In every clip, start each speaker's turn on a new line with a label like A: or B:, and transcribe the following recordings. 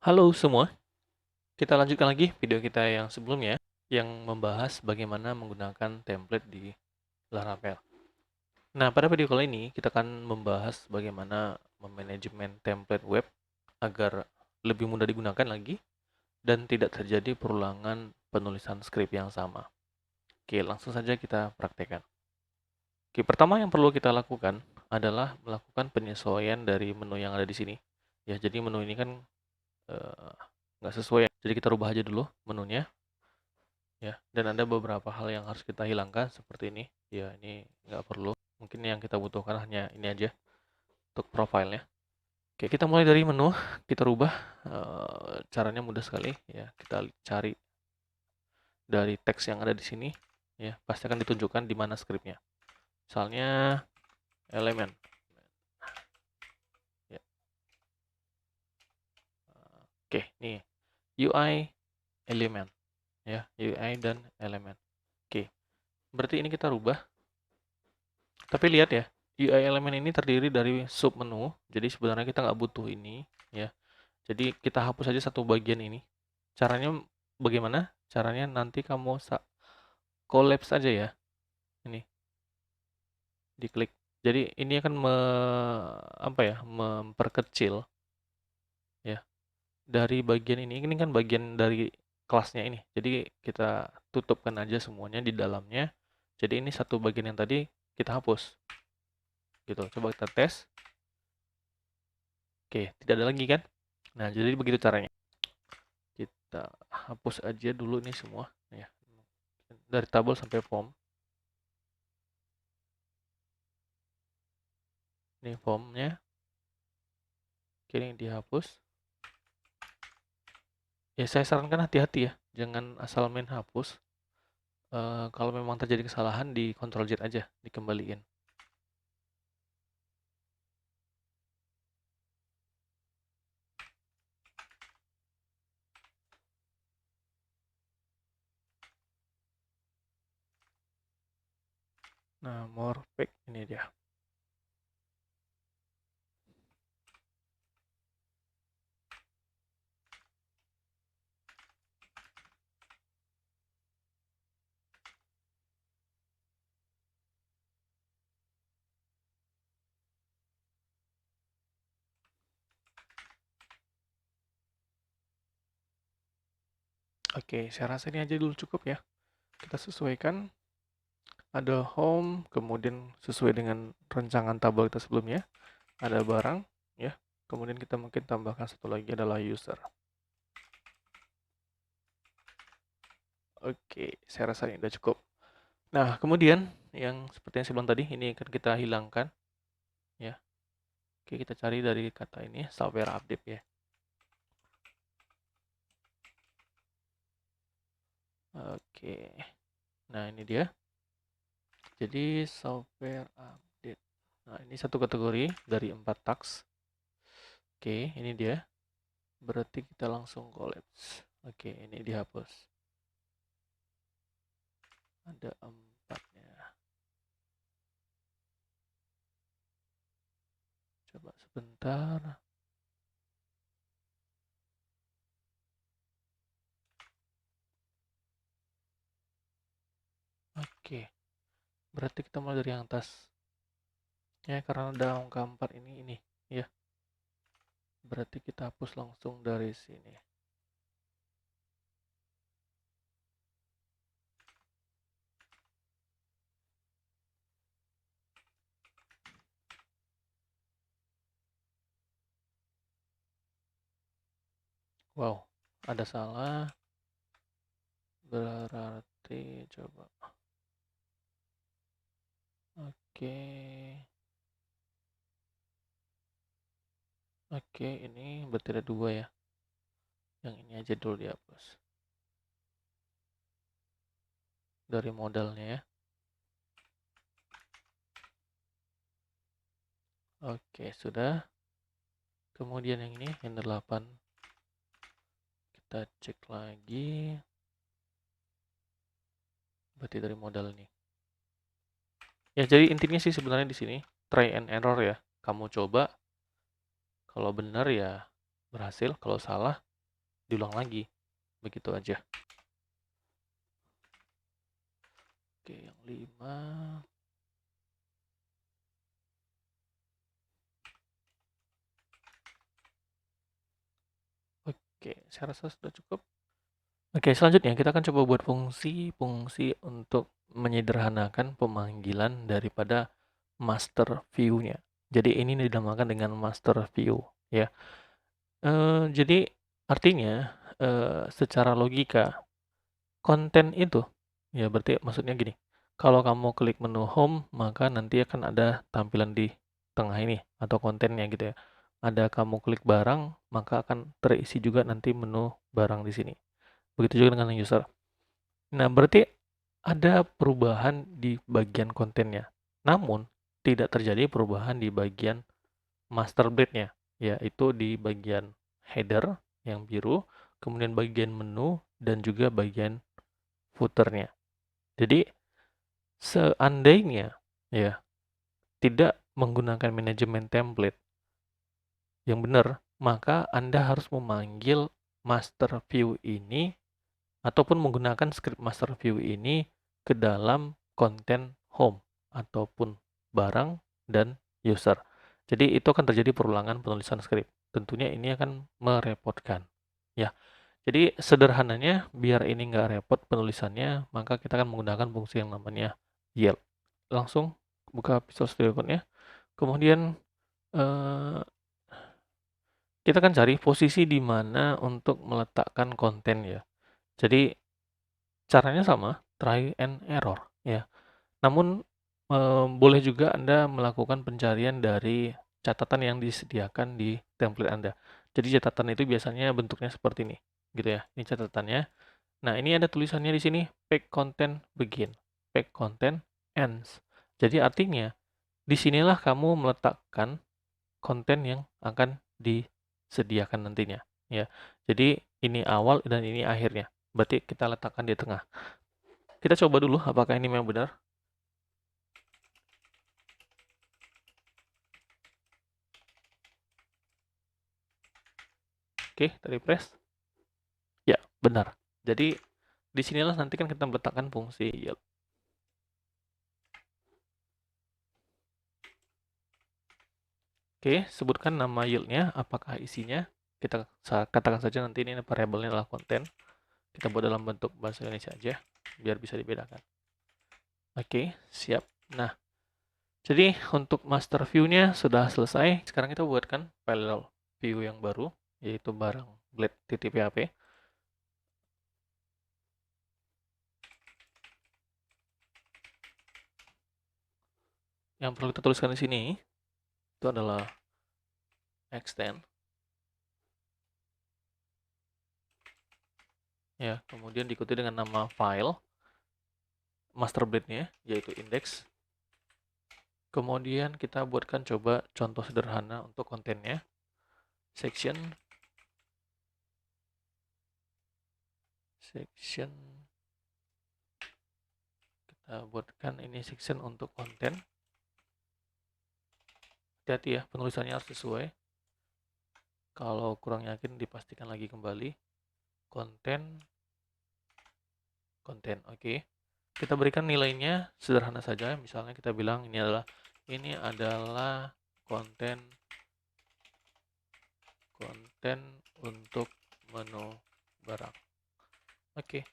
A: Halo semua, kita lanjutkan lagi video kita yang sebelumnya yang membahas bagaimana menggunakan template di Laravel. Nah, pada video kali ini kita akan membahas bagaimana memanajemen template web agar lebih mudah digunakan lagi dan tidak terjadi perulangan penulisan skrip yang sama. Oke, langsung saja kita praktekkan. Oke, pertama yang perlu kita lakukan adalah melakukan penyesuaian dari menu yang ada di sini. Ya, jadi menu ini kan eh, nggak sesuai. Jadi kita rubah aja dulu menunya. Ya, dan ada beberapa hal yang harus kita hilangkan seperti ini. Ya, ini nggak perlu. Mungkin yang kita butuhkan hanya ini aja untuk profilnya. Oke, kita mulai dari menu, kita rubah. Caranya mudah sekali. Ya, kita cari dari teks yang ada di sini. Ya, pasti akan ditunjukkan di mana skripnya. Misalnya elemen. Ya. Oke, nih UI elemen. Ya, UI dan elemen. Oke, berarti ini kita rubah. Tapi lihat ya, UI elemen ini terdiri dari sub menu, jadi sebenarnya kita nggak butuh ini, ya. Jadi kita hapus saja satu bagian ini. Caranya bagaimana? Caranya nanti kamu collapse aja ya, ini diklik. Jadi ini akan apa ya, memperkecil ya dari bagian ini kan bagian dari kelasnya ini. Jadi kita tutupkan aja semuanya di dalamnya. Jadi ini satu bagian yang tadi kita hapus, gitu. Coba kita tes. Oke, tidak ada lagi kan? Nah, jadi begitu caranya. Kita hapus aja dulu ini semua ya. Dari tabel sampai form. Ini formnya. Oke, ini dihapus. Ya, saya sarankan hati-hati ya. Jangan asal main hapus. Kalau memang terjadi kesalahan, di Ctrl Z aja, dikembaliin. Nah, more pack ini dia. Oke, saya rasa ini aja dulu cukup ya. Kita sesuaikan. Ada home, kemudian sesuai dengan rancangan tabel kita sebelumnya. Ada barang, ya. Kemudian kita mungkin tambahkan satu lagi adalah user. Oke, saya rasa ini udah cukup. Nah, kemudian yang seperti yang saya bilang tadi, ini akan kita hilangkan, ya. Oke, kita cari dari kata ini software update ya. Oke, nah ini dia. Jadi software update. Nah, ini satu kategori dari 4 task. Oke, ini dia. Berarti kita langsung collapse. Oke, ini dihapus. Ada 4-nya. Coba sebentar. Oke, berarti kita mulai dari yang atas. Ya, karena ada angka 4 ini ya. Berarti kita hapus langsung dari sini. Wow, ada salah. Berarti coba. Oke. Oke, ini berarti ada 2 ya. Yang ini aja dulu dihapus. Dari modalnya ya. Oke, sudah. Kemudian yang ini, yang 8. Kita cek lagi. Berarti dari modal nih. Ya, jadi intinya sih sebenarnya di sini try and error ya. Kamu coba, kalau benar ya berhasil, kalau salah diulang lagi. Begitu aja. Oke, yang 5. Oke, saya rasa sudah cukup. Oke, selanjutnya kita akan coba buat fungsi untuk menyederhanakan pemanggilan daripada master view-nya. Jadi ini dinamakan dengan master view, ya. Jadi artinya secara logika konten itu, ya berarti maksudnya gini, kalau kamu klik menu home maka nanti akan ada tampilan di tengah ini atau kontennya gitu ya. Ada kamu klik barang maka akan terisi juga nanti menu barang di sini. Begitu juga dengan user. Nah, berarti ada perubahan di bagian kontennya. Namun, tidak terjadi perubahan di bagian master blade-nya, yaitu di bagian header yang biru, kemudian bagian menu, dan juga bagian footer-nya. Jadi, seandainya ya tidak menggunakan manajemen template yang benar, maka Anda harus memanggil master view ini ataupun menggunakan script master view ini ke dalam konten home ataupun barang dan user. Jadi itu akan terjadi perulangan penulisan script. Tentunya ini akan merepotkan. Ya, jadi sederhananya biar ini nggak repot penulisannya, maka kita akan menggunakan fungsi yang namanya yield. Langsung buka Visual Studio Code-nya. Kemudian eh, kita akan cari posisi di mana untuk meletakkan konten ya. Jadi caranya sama, try and error ya. Namun boleh juga Anda melakukan pencarian dari catatan yang disediakan di template Anda. Jadi catatan itu biasanya bentuknya seperti ini, gitu ya. Ini catatannya. Nah, ini ada tulisannya di sini, page content begin, page content ends. Jadi artinya, disinilah kamu meletakkan konten yang akan disediakan nantinya, ya. Jadi ini awal dan ini akhirnya. Berarti kita letakkan di tengah. Kita coba dulu apakah ini memang benar. Oke, dari press. Ya, benar. Jadi disinilah nanti kan kita meletakkan fungsi yield. Oke, sebutkan nama yieldnya, apakah isinya. Kita katakan saja nanti ini variabelnya adalah konten. Kita buat dalam bentuk bahasa Indonesia aja, biar bisa dibedakan. Oke, siap. Nah, jadi untuk master view-nya sudah selesai. Sekarang kita buatkan parallel view yang baru, yaitu barang blade.php. Yang perlu kita tuliskan di sini itu adalah extend. Ya, kemudian diikuti dengan nama file master blade-nya, yaitu index. Kemudian kita buatkan coba contoh sederhana untuk kontennya. Section kita buatkan ini section untuk konten. Hati-hati ya, penulisannya harus sesuai. Kalau kurang yakin dipastikan lagi kembali. Konten, oke. Kita berikan nilainya sederhana saja. Misalnya kita bilang ini adalah konten untuk menu barang. Oke.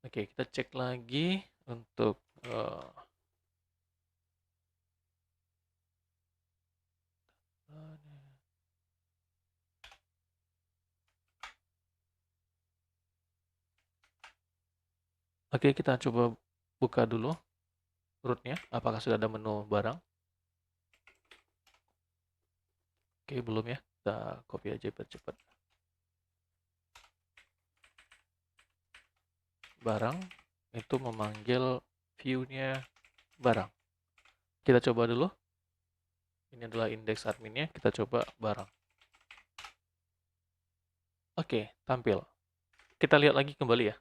A: Oke, kita cek lagi untuk Oke, kita coba buka dulu rootnya, apakah sudah ada menu barang. Oke, belum ya, kita copy aja biar cepat. Barang, itu memanggil view-nya barang. Kita coba dulu. Ini adalah index adminnya, kita coba barang. Oke, tampil. Kita lihat lagi kembali ya.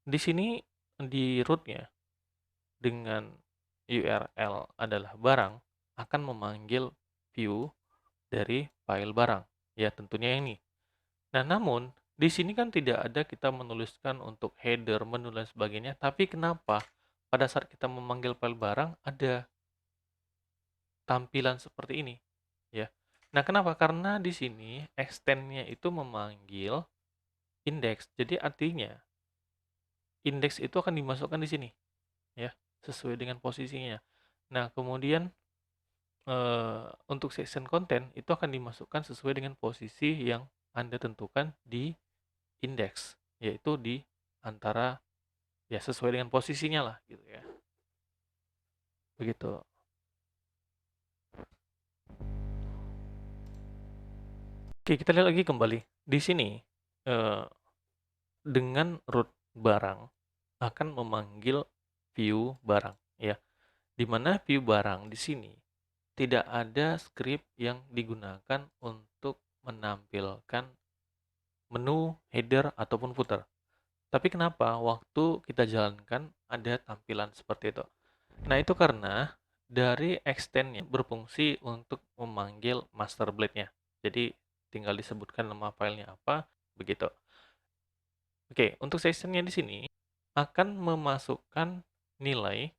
A: Di sini, di rootnya, dengan URL adalah barang, akan memanggil view dari file barang. Ya, tentunya ini. Nah, namun Di sini kan tidak ada kita menuliskan untuk header, menu, dan sebagainya, tapi kenapa pada saat kita memanggil file barang ada tampilan seperti ini, ya. Nah, kenapa? Karena di sini extend-nya itu memanggil index. Jadi artinya indeks itu akan dimasukkan di sini, ya, sesuai dengan posisinya. Nah, kemudian untuk section content itu akan dimasukkan sesuai dengan posisi yang Anda tentukan di indeks, yaitu di antara, ya, sesuai dengan posisinya lah gitu ya. Begitu. Oke, kita lihat lagi kembali. Di sini dengan root barang akan memanggil view barang, ya. Di mana view barang di sini tidak ada script yang digunakan untuk menampilkan menu, header, ataupun footer. Tapi kenapa waktu kita jalankan ada tampilan seperti itu? Nah, itu karena dari extend-nya berfungsi untuk memanggil master blade-nya. Jadi tinggal disebutkan nama filenya apa, begitu. Oke, untuk section-nya di sini akan memasukkan nilai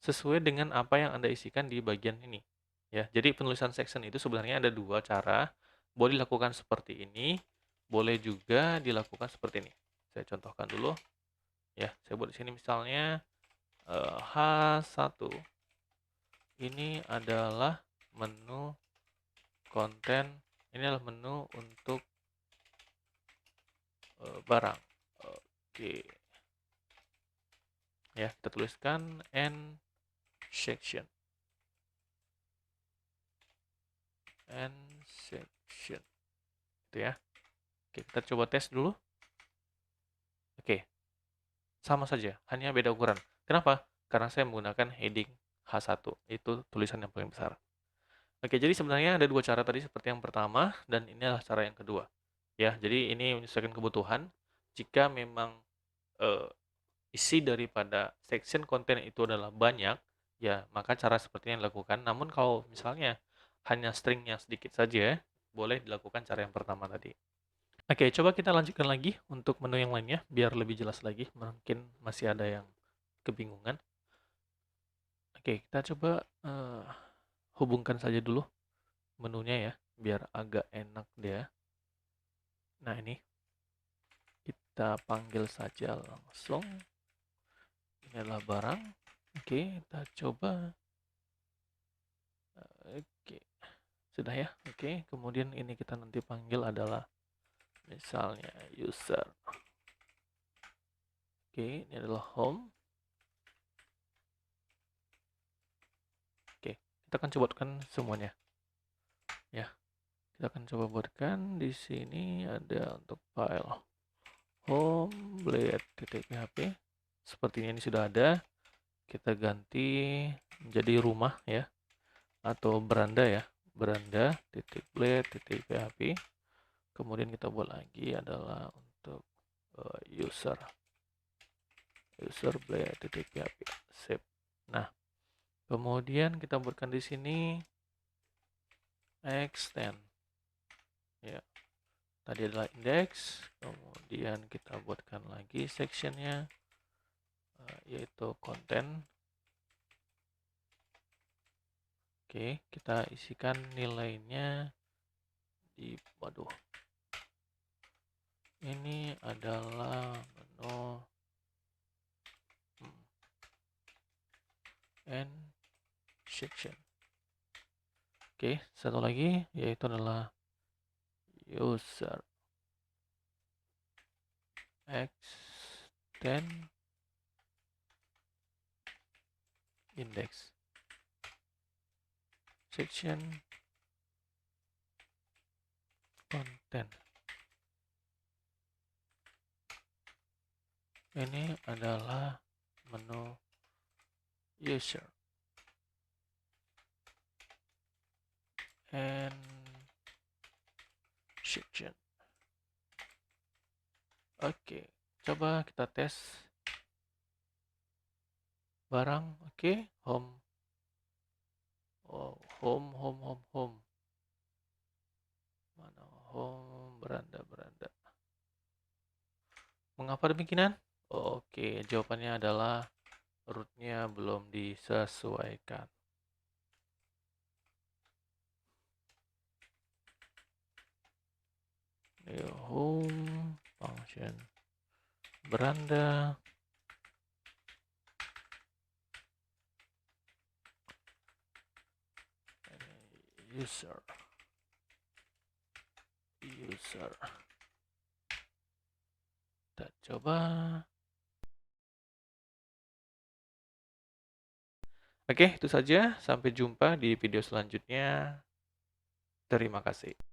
A: sesuai dengan apa yang Anda isikan di bagian ini. Ya, jadi penulisan section itu sebenarnya ada dua cara. Boleh dilakukan seperti ini, boleh juga dilakukan seperti ini. Saya contohkan dulu. Ya, saya buat di sini misalnya H1. Ini adalah menu konten. Ini adalah menu untuk barang. Oke. Ya, kita tuliskan end section. End section. Itu ya. Oke, kita coba tes dulu. Oke, sama saja, hanya beda ukuran. Kenapa? Karena saya menggunakan heading H1, itu tulisan yang paling besar. Oke, jadi sebenarnya ada dua cara tadi seperti yang pertama, dan ini adalah cara yang kedua. Ya, jadi ini menyesuaikan kebutuhan. Jika memang eh, isi daripada section konten itu adalah banyak, ya maka cara seperti yang dilakukan. Namun kalau misalnya hanya stringnya sedikit saja, boleh dilakukan cara yang pertama tadi. Oke, coba kita lanjutkan lagi untuk menu yang lainnya, biar lebih jelas lagi. Mungkin masih ada yang kebingungan. Oke, kita coba hubungkan saja dulu menunya ya, biar agak enak dia. Nah, ini kita panggil saja langsung. Ini adalah barang. Oke, kita coba. Oke, sudah ya. Oke, kemudian ini kita nanti panggil adalah misalnya user. Oke, ini adalah home. Oke, kita akan coba buatkan semuanya. Ya, kita akan coba buatkan di sini ada untuk file home blade.php. Sepertinya ini sudah ada. Kita ganti menjadi rumah ya, atau beranda ya, beranda.blade.php. Kemudian kita buat lagi adalah untuk user blade.php. Save. Nah, kemudian kita buatkan di sini extend ya, tadi adalah index. Kemudian kita buatkan lagi sectionnya, yaitu konten. Oke, kita isikan nilainya di, waduh, ini adalah menu and section. Oke, satu lagi yaitu adalah user extend index section content. Ini adalah menu user and section. Oke, coba kita tes barang. Oke, home. Oh, home. Mana home, beranda. Mengapa demikian? Oke, jawabannya adalah rootnya belum disesuaikan. Home function beranda user kita coba. Oke, itu saja. Sampai jumpa di video selanjutnya. Terima kasih.